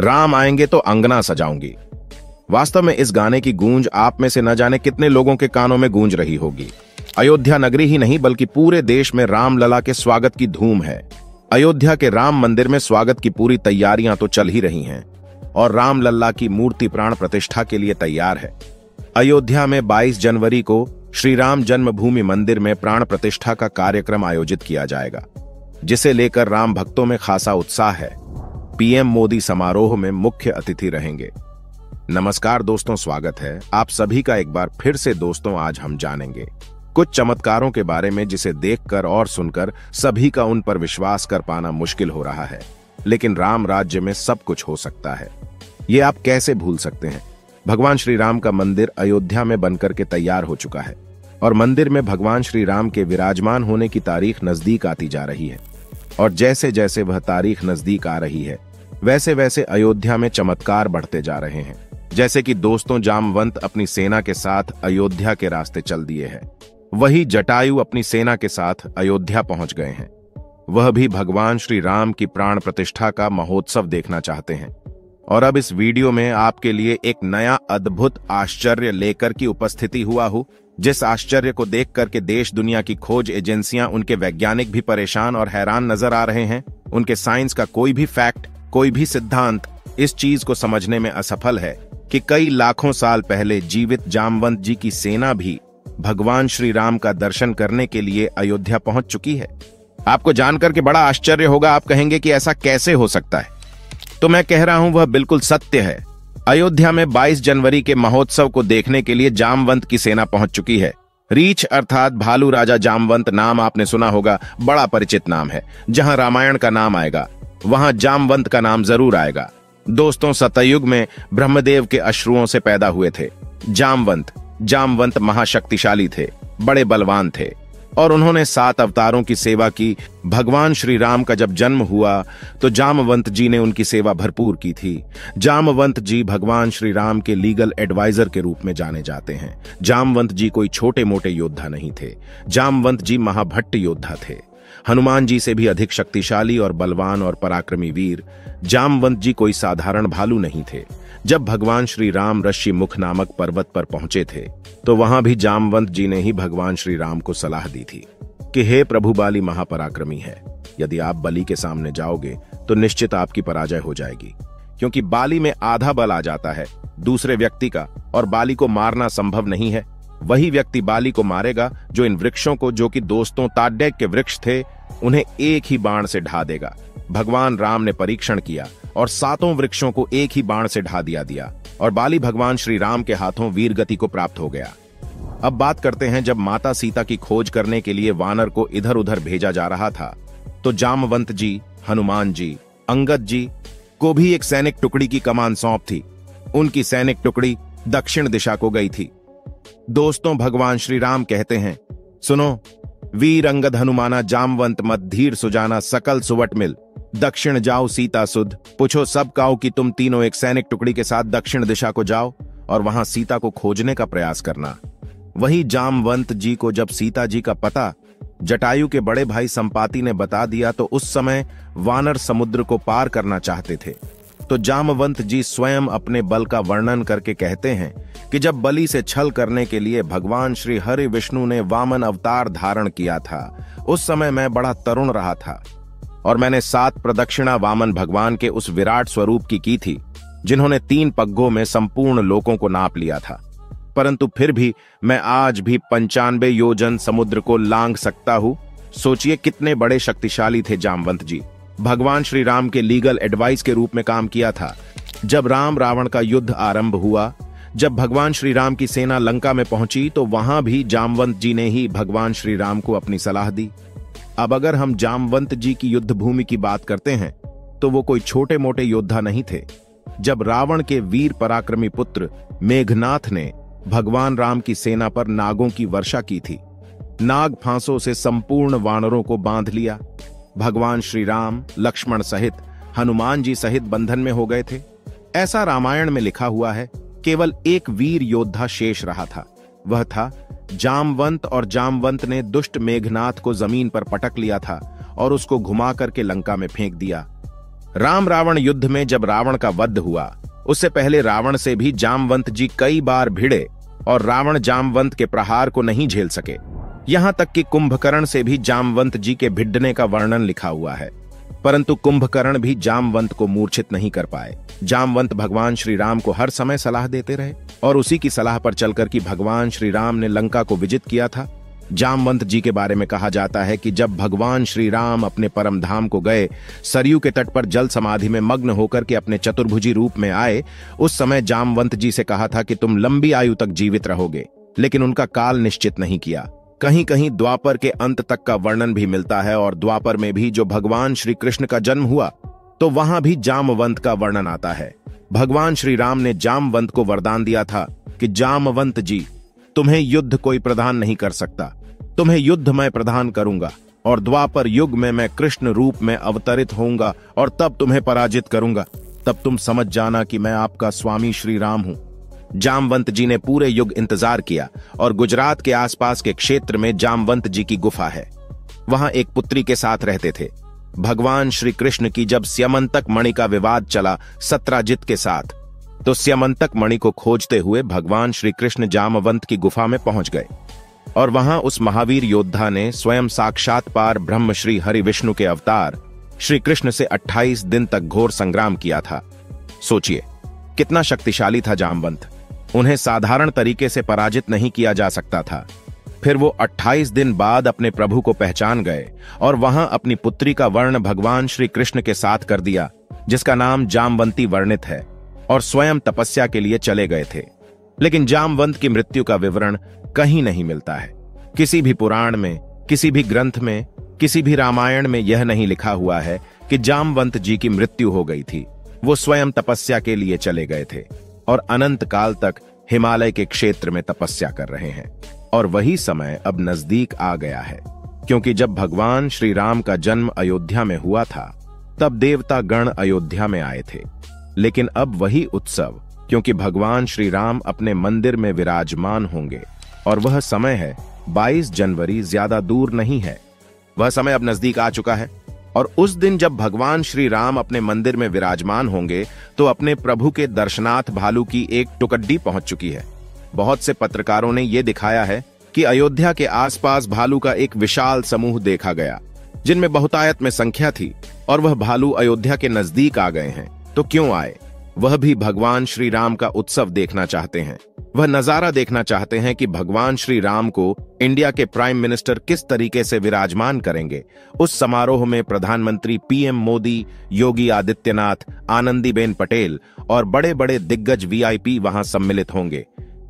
राम आएंगे तो अंगना सजाऊंगी। वास्तव में इस गाने की गूंज आप में से न जाने कितने लोगों के कानों में गूंज रही होगी। अयोध्या नगरी ही नहीं बल्कि पूरे देश में रामलला के स्वागत की धूम है। अयोध्या के राम मंदिर में स्वागत की पूरी तैयारियां तो चल ही रही हैं और रामलला की मूर्ति प्राण प्रतिष्ठा के लिए तैयार है। अयोध्या में 22 जनवरी को श्री राम जन्मभूमि मंदिर में प्राण प्रतिष्ठा का कार्यक्रम आयोजित किया जाएगा, जिसे लेकर राम भक्तों में खासा उत्साह है। पीएम मोदी समारोह में मुख्य अतिथि रहेंगे। नमस्कार दोस्तों, स्वागत है आप सभी का एक बार फिर से। दोस्तों, आज हम जानेंगे कुछ चमत्कारों के बारे में जिसे देखकर और सुनकर सभी का उन पर विश्वास कर पाना मुश्किल हो रहा है, लेकिन राम राज्य में सब कुछ हो सकता है। ये आप कैसे भूल सकते हैं। भगवान श्री राम का मंदिर अयोध्या में बनकर के तैयार हो चुका है और मंदिर में भगवान श्री राम के विराजमान होने की तारीख नजदीक आती जा रही है। और जैसे जैसे वह तारीख नजदीक आ रही है, वैसे वैसे अयोध्या में चमत्कार बढ़ते जा रहे हैं। जैसे कि दोस्तों, जामवंत अपनी सेना के साथ अयोध्या के रास्ते चल दिए हैं। वही जटायु अपनी सेना के साथ अयोध्या पहुंच गए हैं। वह भी भगवान श्री राम की प्राण प्रतिष्ठा का महोत्सव देखना चाहते हैं। और अब इस वीडियो में आपके लिए एक नया अद्भुत आश्चर्य लेकर की उपस्थिति हुआ हूं, जिस आश्चर्य को देख करके देश दुनिया की खोज एजेंसियां, उनके वैज्ञानिक भी परेशान और हैरान नजर आ रहे हैं। उनके साइंस का कोई भी फैक्ट, कोई भी सिद्धांत इस चीज को समझने में असफल है कि कई लाखों साल पहले जीवित जामवंत जी की सेना भी भगवान श्री राम का दर्शन करने के लिए अयोध्या पहुंच चुकी है। आपको जानकर के बड़ा आश्चर्य होगा। आप कहेंगे कि ऐसा कैसे हो सकता है, तो मैं कह रहा हूं वह बिल्कुल सत्य है। अयोध्या में 22 जनवरी के महोत्सव को देखने के लिए जामवंत की सेना पहुंच चुकी है। रीछ अर्थात भालू राजा जामवंत नाम आपने सुना होगा, बड़ा परिचित नाम है। जहां रामायण का नाम आएगा वहां जामवंत का नाम जरूर आएगा। दोस्तों, सतयुग में ब्रह्मदेव के अश्रुओं से पैदा हुए थे जामवंत महाशक्तिशाली थे, बड़े बलवान थे और उन्होंने 7 अवतारों की सेवा की। भगवान श्री राम का जब जन्म हुआ तो जामवंत जी ने उनकी सेवा भरपूर की थी। जामवंत जी भगवान श्री राम के लीगल एडवाइजर के रूप में जाने जाते हैं। जामवंत जी कोई छोटे मोटे योद्धा नहीं थे। जामवंत जी महाभट्ट योद्धा थे, हनुमान जी से भी अधिक शक्तिशाली और बलवान और पराक्रमी वीर। जामवंत जी कोई साधारण भालू नहीं थे। जब भगवान श्री राम ऋषि मुख नामक पर्वत पर पहुंचे थे तो वहां भी जामवंत जी ने ही भगवान श्री राम को सलाह दी थी कि हे प्रभु, बाली महापराक्रमी है। यदि आप बलि के सामने जाओगे तो निश्चित आपकी पराजय हो जाएगी, क्योंकि बाली में आधा बल आ जाता है दूसरे व्यक्ति का और बाली को मारना संभव नहीं है। वही व्यक्ति बाली को मारेगा जो इन वृक्षों को, जो कि दोस्तों ताड्य के वृक्ष थे, उन्हें एक ही बाण से ढा देगा। भगवान राम ने परीक्षण किया और 7 वृक्षों को एक ही बाण से ढा दिया और बाली भगवान श्री राम के हाथों वीर गति को प्राप्त हो गया। अब बात करते हैं, जब माता सीता की खोज करने के लिए वानर को इधर उधर भेजा जा रहा था तो जामवंत जी, हनुमान जी, अंगद जी को भी एक सैनिक टुकड़ी की कमान सौंप थी। उनकी सैनिक टुकड़ी दक्षिण दिशा को गई थी। दोस्तों, भगवान श्री राम कहते हैं, सुनो, वीर अंगद हनुमाना जामवंत मत धीर सुजाना सकल सुवट मिल, दक्षिण जाओ सीता सुध, पूछो सब काओ कि तुम तीनों एक सैनिक टुकड़ी के साथ दक्षिण दिशा को जाओ और वहां सीता को खोजने का प्रयास करना। वही जामवंत जी को जब सीता जी का पता जटायु के बड़े भाई संपाति ने बता दिया तो उस समय वानर समुद्र को पार करना चाहते थे। तो जामवंत जी स्वयं अपने बल का वर्णन करके कहते हैं कि जब बलि से छल करने के लिए भगवान श्री हरि विष्णु ने वामन अवतार धारण किया था, उस समय मैं बड़ा तरुण रहा था और मैंने 7 प्रदक्षिणा वामन भगवान के उस विराट स्वरूप की थी, जिन्होंने 3 पग्गों में संपूर्ण लोकों को नाप लिया था। परंतु फिर भी मैं आज भी 95 योजन समुद्र को लांघ सकता हूं। सोचिए कितने बड़े शक्तिशाली थे जामवंत जी। भगवान श्री राम के लीगल एडवाइस के रूप में काम किया था। जब राम रावण का युद्ध आरंभ हुआ, जब भगवान श्री राम की सेना लंका में पहुंची तो वहां भी जामवंत जी ने ही भगवान श्री राम को अपनी सलाह दी। अब अगर हम जामवंत जी की युद्ध भूमि की बात करते हैं तो वो कोई छोटे मोटे योद्धा नहीं थे। जब रावण के वीर पराक्रमी पुत्र मेघनाथ ने भगवान राम की सेना पर नागों की वर्षा की थी, नाग फांसों से संपूर्ण वानरों को बांध लिया। भगवान श्री राम लक्ष्मण सहित, हनुमान जी सहित बंधन में हो गए थे। ऐसा रामायण में लिखा हुआ है। केवल एक वीर योद्धा शेष रहा था, वह था जामवंत, और जामवंत ने दुष्ट मेघनाथ को जमीन पर पटक लिया था और उसको घुमा करके लंका में फेंक दिया। राम रावण युद्ध में जब रावण का वध हुआ, उससे पहले रावण से भी जामवंत जी कई बार भिड़े और रावण जामवंत के प्रहार को नहीं झेल सके। यहां तक कि कुंभकर्ण से भी जामवंत जी के भिड़ने का वर्णन लिखा हुआ है, परंतु कुंभकर्ण भी जामवंत को मूर्छित नहीं कर पाए। जामवंत भगवान श्री राम को हर समय सलाह देते रहे और उसी की सलाह पर चलकर कि भगवान श्री राम ने लंका को विजित किया था। जामवंत जी के बारे में कहा जाता है कि जब भगवान श्री राम अपने परम धाम को गए, सरयू के तट पर जल समाधि में मग्न होकर के अपने चतुर्भुजी रूप में आए, उस समय जामवंत जी से कहा था कि तुम लंबी आयु तक जीवित रहोगे, लेकिन उनका काल निश्चित नहीं किया। कहीं कहीं द्वापर के अंत तक का वर्णन भी मिलता है और द्वापर में भी जो भगवान श्री कृष्ण का जन्म हुआ तो वहां भी जामवंत का वर्णन आता है। भगवान श्री राम ने जामवंत को वरदान दिया था कि जामवंत जी, तुम्हें युद्ध कोई प्रदान नहीं कर सकता, तुम्हें युद्ध मैं प्रदान करूंगा और द्वापर युग में मैं कृष्ण रूप में अवतरित होऊंगा और तब तुम्हें पराजित करूंगा। तब तुम समझ जाना कि मैं आपका स्वामी श्री राम हूं। जामवंत जी ने पूरे युग इंतजार किया और गुजरात के आसपास के क्षेत्र में जामवंत जी की गुफा है। वहां एक पुत्री के साथ रहते थे। भगवान श्री कृष्ण की जब स्यमंतक मणि का विवाद चला सत्राजित के साथ, तो स्यमंतक मणि को खोजते हुए भगवान श्री कृष्ण जामवंत की गुफा में पहुंच गए और वहां उस महावीर योद्धा ने स्वयं साक्षात पार ब्रह्म श्री हरि विष्णु के अवतार श्री कृष्ण से 28 दिन तक घोर संग्राम किया था। सोचिए कितना शक्तिशाली था जामवंत, उन्हें साधारण तरीके से पराजित नहीं किया जा सकता था। फिर वो 28 दिन बाद अपने प्रभु को पहचान गए और वहां अपनी पुत्री का वर्ण भगवान श्री कृष्ण के साथ कर दिया, जिसका नाम जामवंती वर्णित है, और स्वयं तपस्या के लिए चले गए थे। लेकिन जामवंत की मृत्यु का विवरण कहीं नहीं मिलता है। किसी भी पुराण में, किसी भी ग्रंथ में, किसी भी रामायण में यह नहीं लिखा हुआ है कि जामवंत जी की मृत्यु हो गई थी। वो स्वयं तपस्या के लिए चले गए थे और अनंत काल तक हिमालय के क्षेत्र में तपस्या कर रहे हैं। और वही समय अब नजदीक आ गया है, क्योंकि जब भगवान श्री राम का जन्म अयोध्या में हुआ था तब देवता गण अयोध्या में आए थे। लेकिन अब वही उत्सव, क्योंकि भगवान श्री राम अपने मंदिर में विराजमान होंगे और वह समय है 22 जनवरी, ज्यादा दूर नहीं है। वह समय अब नजदीक आ चुका है और उस दिन जब भगवान श्री राम अपने मंदिर में विराजमान होंगे तो अपने प्रभु के दर्शनार्थ भालू की एक टुकड़ी पहुंच चुकी है। बहुत से पत्रकारों ने यह दिखाया है कि अयोध्या के आसपास भालू का एक विशाल समूह देखा गया, जिनमें बहुतायत में संख्या थी, और वह भालू अयोध्या के नजदीक आ गए हैं। तो क्यों आए? वह भी भगवान श्री राम का उत्सव देखना चाहते हैं। वह नजारा देखना चाहते हैं कि भगवान श्री राम को इंडिया के प्राइम मिनिस्टर किस तरीके से विराजमान करेंगे। उस समारोह में प्रधानमंत्री पीएम मोदी, योगी आदित्यनाथ, आनंदीबेन पटेल और बड़े बड़े दिग्गज वीआईपी वहां सम्मिलित होंगे।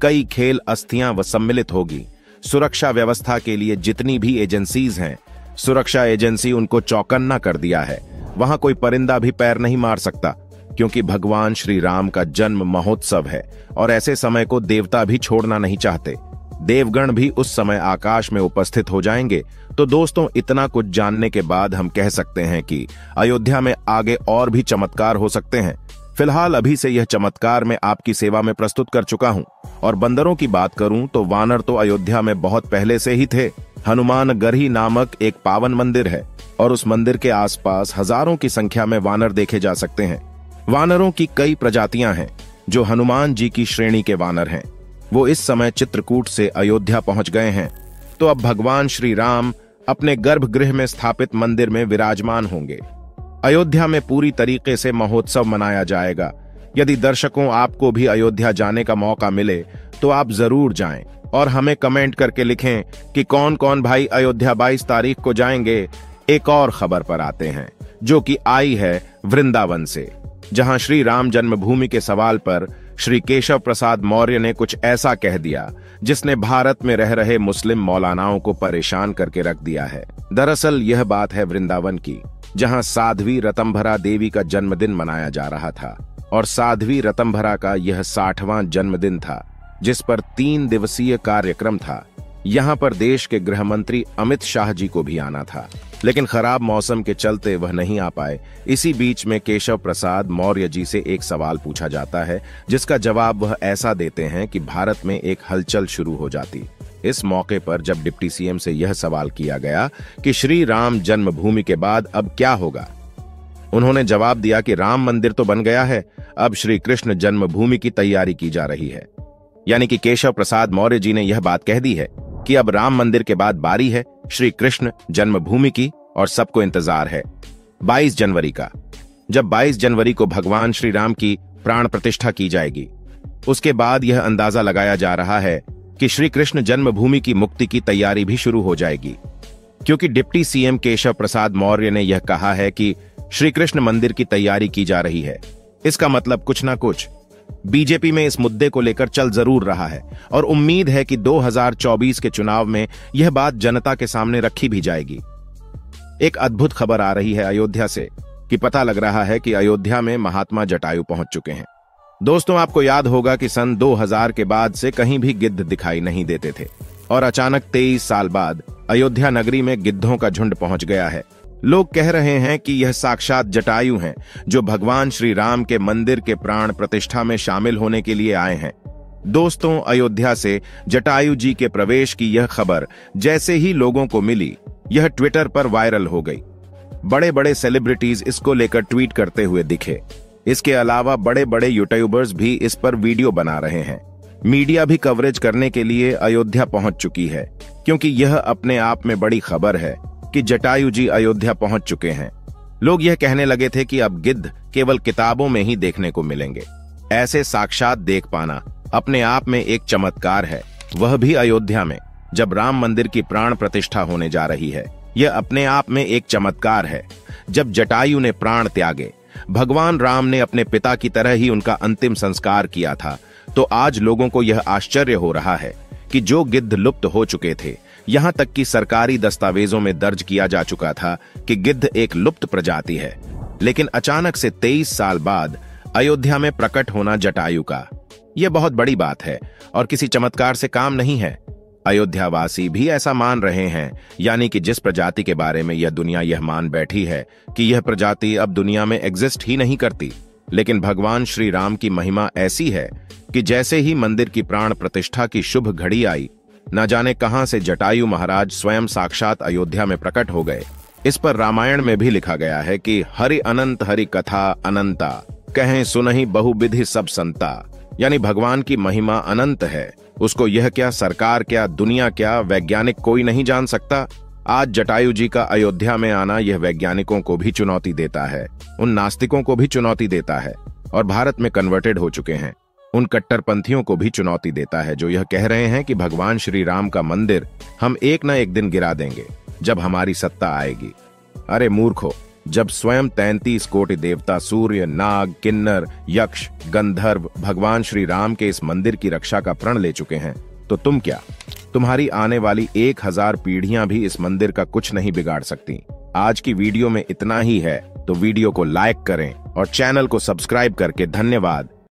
कई खेल अस्थियां व सम्मिलित होगी। सुरक्षा व्यवस्था के लिए जितनी भी एजेंसीज हैं, सुरक्षा एजेंसी उनको चौकन्ना कर दिया है। वहां कोई परिंदा भी पैर नहीं मार सकता, क्योंकि भगवान श्री राम का जन्म महोत्सव है और ऐसे समय को देवता भी छोड़ना नहीं चाहते। देवगण भी उस समय आकाश में उपस्थित हो जाएंगे। तो दोस्तों, इतना कुछ जानने के बाद हम कह सकते हैं कि अयोध्या में आगे और भी चमत्कार हो सकते हैं। फिलहाल अभी से यह चमत्कार मैं आपकी सेवा में प्रस्तुत कर चुका हूं। और बंदरों की बात करूं तो वानर तो अयोध्या में बहुत पहले से ही थे। हनुमान गढ़ी नामक एक पावन मंदिर है और उस मंदिर के आसपास हजारों की संख्या में वानर देखे जा सकते हैं। वानरों की कई प्रजातियां हैं जो हनुमान जी की श्रेणी के वानर हैं। वो इस समय चित्रकूट से अयोध्या पहुंच गए हैं। तो अब भगवान श्री राम अपने गर्भगृह में स्थापित मंदिर में विराजमान होंगे। अयोध्या में पूरी तरीके से महोत्सव मनाया जाएगा। यदि दर्शकों आपको भी अयोध्या जाने का मौका मिले तो आप जरूर जाएं और हमें कमेंट करके लिखें कि कौन कौन भाई अयोध्या 22 तारीख को जाएंगे। एक और खबर पर आते हैं जो कि आई है वृंदावन से, जहां श्री राम जन्मभूमि के सवाल पर श्री केशव प्रसाद मौर्य ने कुछ ऐसा कह दिया जिसने भारत में रह रहे मुस्लिम मौलानाओं को परेशान करके रख दिया है। दरअसल यह बात है वृंदावन की, जहां साध्वी रतंभरा देवी का जन्मदिन मनाया जा रहा था और साध्वी रतंभरा का यह 60वां जन्मदिन था, जिस पर 3 दिवसीय कार्यक्रम था। यहां पर देश के गृह मंत्री अमित शाह जी को भी आना था, लेकिन खराब मौसम के चलते वह नहीं आ पाए। इसी बीच में केशव प्रसाद मौर्य जी से एक सवाल पूछा जाता है, जिसका जवाब वह ऐसा देते हैं कि भारत में एक हलचल शुरू हो जाती। इस मौके पर जब डिप्टी सीएम से यह सवाल किया गया कि श्री राम जन्मभूमि के बाद अब क्या होगा, उन्होंने जवाब दिया कि राम मंदिर तो बन गया है, अब श्री कृष्ण जन्मभूमि की तैयारी की जा रही है। यानी कि केशव प्रसाद मौर्य जी ने यह बात कह दी है कि अब राम मंदिर के बाद बारी है श्री कृष्ण जन्मभूमि की, और सबको इंतजार है 22 जनवरी का, जब 22 जनवरी को भगवान श्री राम की प्राण प्रतिष्ठा की जाएगी। उसके बाद यह अंदाजा लगाया जा रहा है कि श्री कृष्ण जन्मभूमि की मुक्ति की तैयारी भी शुरू हो जाएगी, क्योंकि डिप्टी सीएम केशव प्रसाद मौर्य ने यह कहा है कि श्री कृष्ण मंदिर की तैयारी की जा रही है। इसका मतलब कुछ ना कुछ बीजेपी में इस मुद्दे को लेकर चल जरूर रहा है, और उम्मीद है कि 2024 के चुनाव में यह बात जनता के सामने रखी भी जाएगी। एक अद्भुत खबर आ रही है अयोध्या से कि पता लग रहा है कि अयोध्या में महात्मा जटायु पहुंच चुके हैं। दोस्तों, आपको याद होगा कि सन 2000 के बाद से कहीं भी गिद्ध दिखाई नहीं देते थे, और अचानक 23 साल बाद अयोध्या नगरी में गिद्धों का झुंड पहुंच गया है। लोग कह रहे हैं कि यह साक्षात जटायु हैं, जो भगवान श्री राम के मंदिर के प्राण प्रतिष्ठा में शामिल होने के लिए आए हैं। दोस्तों, अयोध्या से जटायु जी के प्रवेश की यह खबर जैसे ही लोगों को मिली, यह ट्विटर पर वायरल हो गई। बड़े बड़े सेलिब्रिटीज इसको लेकर ट्वीट करते हुए दिखे। इसके अलावा बड़े बड़े यूट्यूबर्स भी इस पर वीडियो बना रहे हैं। मीडिया भी कवरेज करने के लिए अयोध्या पहुंच चुकी है, क्योंकि यह अपने आप में बड़ी खबर है कि जटायु जी अयोध्या पहुंच चुके हैं। लोग यह कहने लगे थे कि अब गिद्ध केवल किताबों में ही देखने को मिलेंगे। ऐसे साक्षात देख पाना अपने आप में एक चमत्कार है, वह भी अयोध्या में, जब राम मंदिर की प्राण प्रतिष्ठा होने जा रही है। यह अपने आप में एक चमत्कार है। जब जटायु ने प्राण त्यागे, भगवान राम ने अपने पिता की तरह ही उनका अंतिम संस्कार किया था, तो आज लोगों को यह आश्चर्य हो रहा है कि जो गिद्ध लुप्त हो चुके थे, यहां तक कि सरकारी दस्तावेजों में दर्ज किया जा चुका था कि गिद्ध एक लुप्त प्रजाति है, लेकिन अचानक से 23 साल बाद अयोध्या में प्रकट होना जटायु का, यह बहुत बड़ी बात है और किसी चमत्कार से काम नहीं है। अयोध्यावासी भी ऐसा मान रहे हैं, यानी कि जिस प्रजाति के बारे में यह दुनिया यह मान बैठी है कि यह प्रजाति अब दुनिया में एग्जिस्ट ही नहीं करती। लेकिन भगवान श्री राम की महिमा ऐसी है कि जैसे ही मंदिर की प्राण प्रतिष्ठा की शुभ घड़ी आई, न जाने कहां से जटायु महाराज स्वयं साक्षात अयोध्या में प्रकट हो गए। इस पर रामायण में भी लिखा गया है कि हरि अनंत हरि कथा अनंता, कहें सुनहि बहुविधि सब संता। यानी भगवान की महिमा अनंत है, उसको यह क्या, सरकार क्या, दुनिया क्या, वैज्ञानिक कोई नहीं जान सकता। आज जटायु जी का अयोध्या में आना यह वैज्ञानिकों को भी चुनौती देता है, उन नास्तिकों को भी चुनौती देता है, और भारत में कन्वर्टेड हो चुके हैं उन कट्टरपंथियों को भी चुनौती देता है, जो यह कह रहे हैं कि भगवान श्री राम का मंदिर हम एक न एक दिन गिरा देंगे जब हमारी सत्ता आएगी। अरे मूर्खो, जब स्वयं 33 कोटि देवता सूर्य, नाग, किन्नर, यक्ष, गंधर्व भगवान श्री राम के इस मंदिर की रक्षा का प्रण ले चुके हैं, तो तुम क्या, तुम्हारी आने वाली 1000 पीढ़ियां भी इस मंदिर का कुछ नहीं बिगाड़ सकती। आज की वीडियो में इतना ही है, तो वीडियो को लाइक करें और चैनल को सब्सक्राइब करके धन्यवाद।